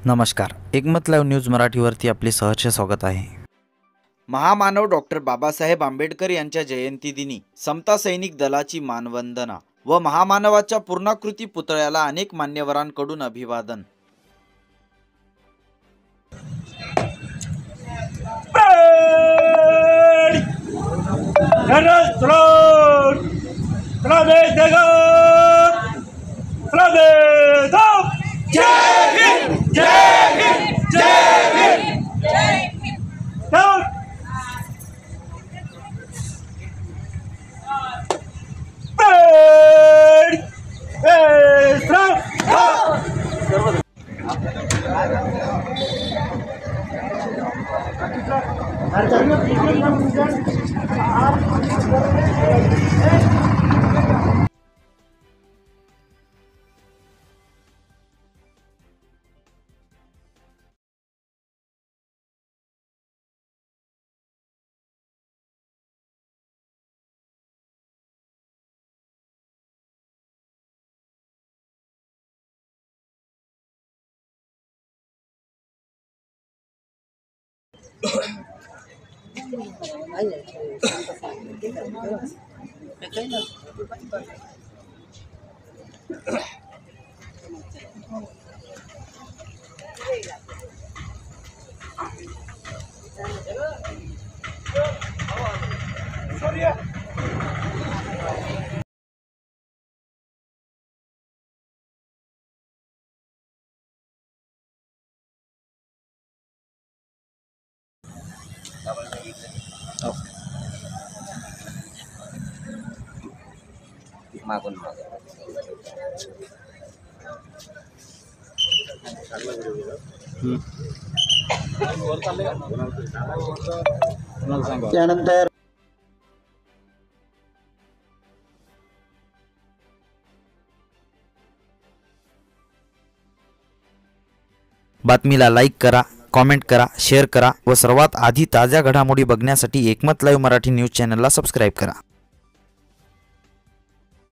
नमस्कार, एकमत live news मराठीवरती आपले सहर्ष स्वागत आहे। महामानव डॉक्टर बाबासाहेब आंबेडकर यांच्या जयंतीदिनी समता सैनिक दलाची मानवंदना व महामानवाच्या पूर्णाकृती पुतळ्याला अनेक मान्यवरांकडून अभिवादन। मागून त्यानंतर बातमीला लाईक करा, कमेंट करा, शेअर करा व सर्वात आधी ताज्या घडामोडी बघण्यासाठी एकमत लाईव्ह मराठी न्यूज चॅनलला सबस्क्राइब करा।